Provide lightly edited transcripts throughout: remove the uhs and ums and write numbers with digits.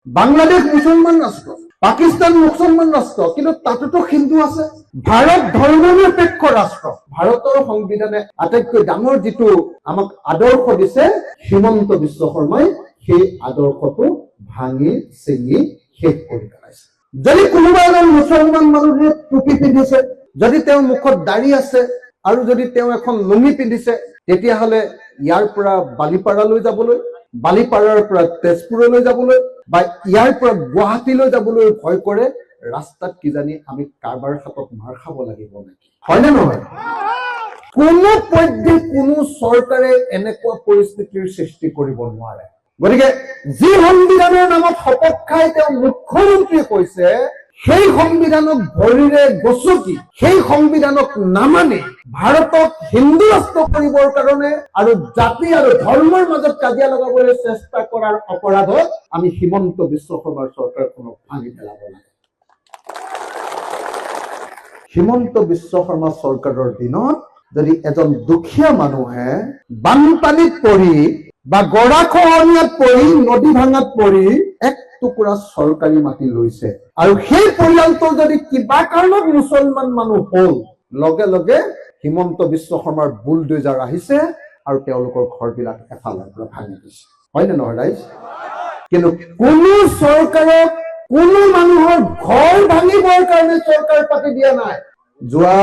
বাংলাদেশ মুসলমান ৰাষ্ট্ৰ, পাকিস্তান মুসলমান ৰাষ্ট্ৰ, কিন্তু তাতোতো হিন্দু আছে। ভাৰত ধৰ্মনিৰপেক্ষ ৰাষ্ট্ৰ। ভাৰতৰ সংবিধানে আটাইতকৈ ডাঙৰ যিটো আমাক আদৰ্শ দিছে, হিমন্ত বিশ্ব শৰ্মাই সেই আদৰ্শটো ভাঙি চিঙি শেষ কৰি পেলাইছে। যদি কোনোবা এজন মুছলমান মানুহে টুপি পিন্ধিছে, যদি তেওঁৰ মুখত দাড়ি আছে আৰু যদি তেওঁ এখন লুঙি পিন্ধিছে, তেতিয়াহ'লে ইয়াৰ পৰা বালিপাৰালৈ যাবলৈ, বালিপাৰাৰ পৰা তেজপুৰলৈ যাবলৈ বা ইয়াৰ পৰা গুৱাহাটীলৈ যাবলৈ ভয় কৰে। ৰাস্তাত কিজানি আমি কাৰোবাৰ হাতত মাৰ খাব লাগিব নেকি? হয়নে নহয়? কোনো পধ্যে কোনো চৰকাৰে এনেকুৱা পৰিস্থিতিৰ সৃষ্টি কৰিব নোৱাৰে। গতিকে যি সংবিধানৰ নামত শপত খাই তেওঁ মুখ্যমন্ত্ৰীয়ে কৈছে, সেই সংবিধানক ভৰিৰে গছকি, সেই সংবিধানক নামানি ভাৰতক হিন্দু ৰাষ্ট্ৰ কৰিবৰ কাৰণে আৰু জাতি আৰু ধৰ্মৰ মাজত কাজিয়া লগাবলৈ চেষ্টা কৰাৰ অপৰাধত আমি হিমন্ত বিশ্ব শৰ্মাৰ চৰকাৰখনক ভাঙি পেলাব লাগে। হিমন্ত বিশ্ব শৰ্মা চৰকাৰৰ দিনত যদি এজন দুখীয়া মানুহে বানপানীত পৰি বা গৰাখহনীয়াত পৰি, নদী ভাঙাত পৰি এক টুকুৰা চৰকাৰী মাটি লৈছে আৰু সেই পৰিয়ালটোৰ যদি কিবা কাৰণত মুছলমান মানুহ হল, লগে লগে হিমন্ত বিশ্ব শৰ্মাৰ বুলডোজাৰ আহিছে আৰু তেওঁলোকৰ ঘৰবিলাক এফালৰ পৰা ভাঙি দিছে। হয়নে নহয় ৰাইজ? কিন্তু কোনো চৰকাৰক কোনো মানুহৰ ঘৰ ভাঙিবৰ কাৰণে চৰকাৰ পাতি দিয়া নাই। যোৱা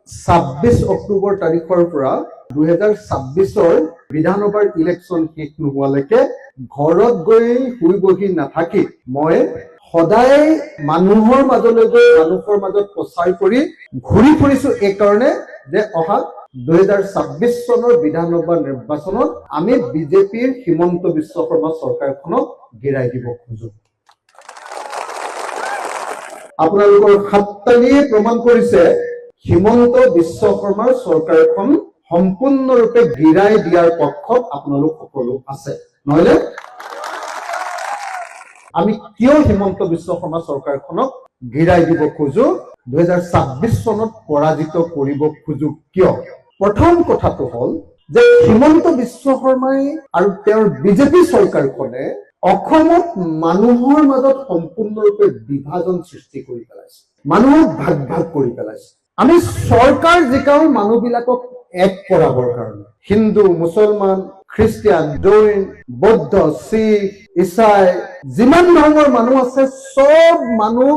26 অক্টোবৰ তাৰিখৰ পৰা 2026ৰ বিধানসভাৰ ইলেকশ্যন শেষ নোহোৱালৈকে ঘৰত গৈ শুই বহি নাথাকি মই সদায় মানুহৰ মাজলৈ গৈ মানুহৰ মাজত প্ৰচাৰ কৰি ঘূৰি ফুৰিছো, এই কাৰণে যে অহা 2026 চনৰ বিধানসভা নিৰ্বাচনত আমি বিজেপিৰ হিমন্ত বিশ্ব শৰ্মা চৰকাৰখনক গিৰাই দিব খোজো। আপোনালোকৰ হাততালিয়ে প্ৰমাণ কৰিছে হিমন্ত বিশ্ব শৰ্মাৰ চৰকাৰখন সম্পূৰ্ণৰূপে গিৰাই দিয়াৰ পক্ষত আপোনালোক সকলো আছে, নহয়নে? আমি কিয় হিমন্ত বিশ্ব শৰ্মা চৰকাৰখনক গিৰাই দিব খোজো, 2026 চনত পৰাজিত কৰিব খোজো কিয়? প্ৰথম কথাটো হল যে হিমন্ত বিশ্ব শৰ্মাই আৰু তেওঁৰ বিজেপি চৰকাৰখনে অসমত মানুহৰ মাজত সম্পূৰ্ণৰূপে বিভাজন সৃষ্টি কৰি পেলাইছে, মানুহক ভাগ ভাগ কৰি পেলাইছে। আমি চৰকাৰ জিকাও মানুহবিলাকক এক কৰাবৰ কাৰণে হিন্দু, মুছলমান, খ্ৰীষ্টিয়ান, জৈন, বৌদ্ধ, শিখ, ইছাই, যিমান ধৰণৰ মানুহ আছে চব মানুহ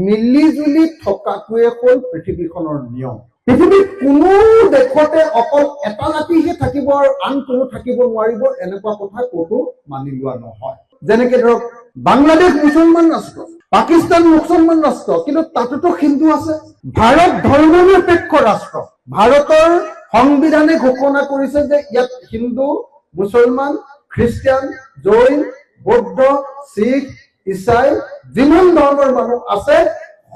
মিলি জুলি থকাটোৱে হ'ল পৃথিৱীখনৰ নিয়ম। পৃথিৱীত কোনো দেশতে অকল এটা জাতিহে থাকিব আৰু আন কোনো থাকিব নোৱাৰিব, এনেকুৱা কথা ক'তো মানি লোৱা নহয়। যেনেকে ধৰক বাংলাদেশ মুছলমান ৰাষ্ট্ৰ, পাকিস্তান মুছলমান ৰাষ্ট্ৰ, কিন্তু তাতোতো হিন্দু আছে। ভাৰত ধৰ্মনিৰপেক্ষ ৰাষ্ট্ৰ। ভাৰতৰ সংবিধানে ঘোষণা কৰিছে যে ইয়াত হিন্দু, মুছলমান, খ্ৰীষ্টিয়ান, জৈন, বৌদ্ধ, শিখ, ইছাই, যিমান ধৰ্মৰ মানুহ আছে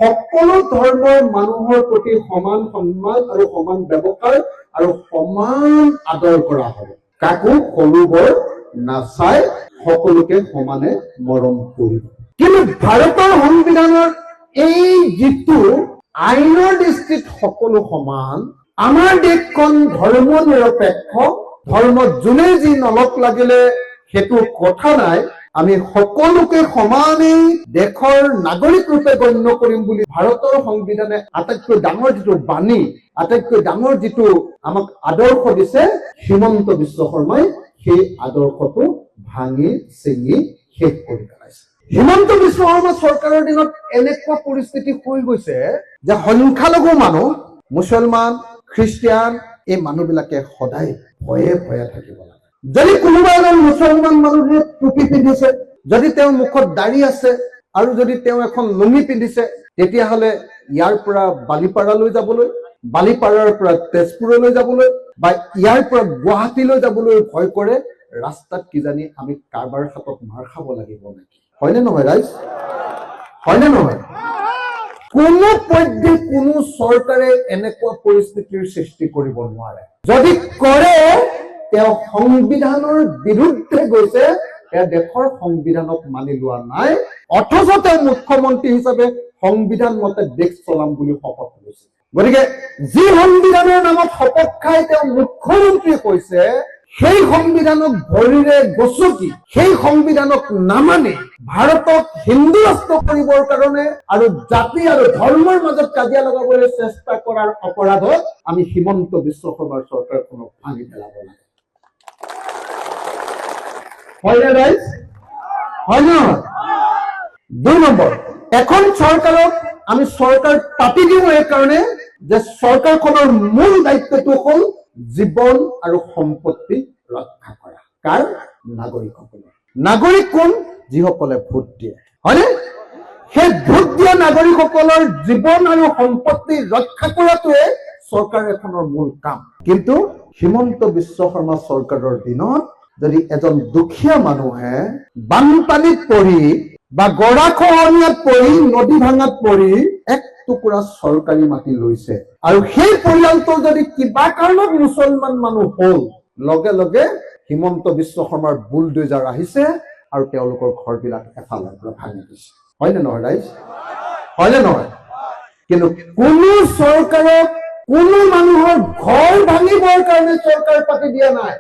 সকলো ধৰ্মৰ মানুহৰ প্ৰতি সমান সন্মান আৰু সমান ব্যৱহাৰ আৰু সমান আদৰ কৰা হ'ব। কাকো সৰু বৰ নাচাই সকলোকে সমানে মৰম কৰিব। কিন্তু ভাৰতৰ সংবিধানৰ এই যিটো আইনৰ দৃষ্টিত সকলো সমান, আমাৰ দেশখন ধৰ্ম নিৰপেক্ষ, ধৰ্মত যোনে যি নলক লাগিলে সেইটো কথা নাই, আমি সকলোকে সমানেই দেশৰ নাগৰিক ৰূপে গণ্য কৰিম বুলি ভাৰতৰ সংবিধানে আটাইতকৈ ডাঙৰ যিটো বাণী, আটাইতকৈ ডাঙৰ যিটো আমাক আদৰ্শ দিছে, হিমন্ত বিশ্ব শৰ্মাই সেই আদৰ্শটো ভাঙি চিঙি শেষ কৰি পেলাইছে। হিমন্ত বিশ্ব শৰ্মা চৰকাৰৰ দিনত এনেকুৱা পৰিস্থিতি হৈ গৈছে যে সংখ্যালঘু মানুহ, মুছলমান, খ্ৰীষ্টিয়ান, এই মানুহবিলাকে সদায় ভয়ে ভয়ে থাকিব লাগে। যদি কোনোবা এজন মুছলমান মানুহে টুপি পিন্ধিছে, যদি তেওঁৰ মুখত দাড়ি আছে আৰু যদি তেওঁ এখন লুঙি পিন্ধিছে, তেতিয়াহ'লে ইয়াৰ পৰা বালিপাৰালৈ যাবলৈ, বালিপাৰাৰ পৰা তেজপুৰলৈ যাবলৈ বা ইয়াৰ পৰা গুৱাহাটীলৈ যাবলৈ ভয় কৰে। ৰাস্তাত কিজানি আমি কাৰোবাৰ হাতত মাৰ খাব লাগিব নেকি? হয়নে নহয় ৰাইজ? হয়নে নহয়? কোনো পধ্যে কোনো চৰকাৰে এনেকুৱা পৰিস্থিতিৰ সৃষ্টি কৰিব নোৱাৰে। যদি কৰে তেওঁ সংবিধানৰ বিৰুদ্ধে গৈছে, তেওঁ দেশৰ সংবিধানক মানি লোৱা নাই, অথচ তেওঁ মুখ্যমন্ত্ৰী হিচাপে সংবিধান মতে দেশ চলাম বুলি শপত লৈছে। গতিকে যি সংবিধানৰ নামত শপত খাই তেওঁ মুখ্যমন্ত্ৰীয়ে কৈছে, সেই সংবিধানক ভৰিৰে গছকি সেই সংবিধানক নামানি ভাৰতক হিন্দু ৰাষ্ট্ৰ কৰিবৰ কাৰণে আৰু জাতি আৰু ধৰ্মৰ মাজত কাজিয়া লগাবলৈ চেষ্টা কৰাৰ অপৰাধত আমি হিমন্ত বিশ্ব শৰ্মাৰ চৰকাৰখনক ভাঙি পেলাব লাগে। হয়নে ৰাইজ? হয় নহয়? 2 নম্বৰ, এখন চৰকাৰক আমি চৰকাৰ পাতি দিওঁ এই কাৰণে যে চৰকাৰখনৰ মূল দায়িত্বটো হ'ল জীৱন আৰু সম্পত্তি ৰক্ষা কৰা। কাৰ? নাগৰিকসকলৰ। নাগৰিক কোন? যিসকলে ভোট দিয়ে, হয়নে? সেই ভোট দিয়া নাগৰিকসকলৰ জীৱন আৰু সম্পত্তি ৰক্ষা কৰাটোৱে চৰকাৰ এখনৰ মূল কাম। কিন্তু হিমন্ত বিশ্ব শৰ্মা চৰকাৰৰ দিনত যদি এজন দুখীয়া মানুহে বানপানীত পৰি বা গৰাখহনীয়াত পৰি নদী ভাঙাত পৰি এক টুকুৰা চৰকাৰী মাটি লৈছে আৰু সেই পৰিয়ালটোৰ যদি কিবা কাৰণত মুছলমান মানুহ হ'ল, লগে লগে হিমন্ত বিশ্ব শৰ্মাৰ বুলডোজাৰ আহিছে আৰু তেওঁলোকৰ ঘৰবিলাক এফালৰ পৰা ভাঙি দিছে। হয়নে নহয় ৰাইজ? হয়নে নহয়? কিন্তু কোনো চৰকাৰক কোনো মানুহৰ ঘৰ ভাঙিবৰ কাৰণে চৰকাৰ পাতি দিয়া নাই।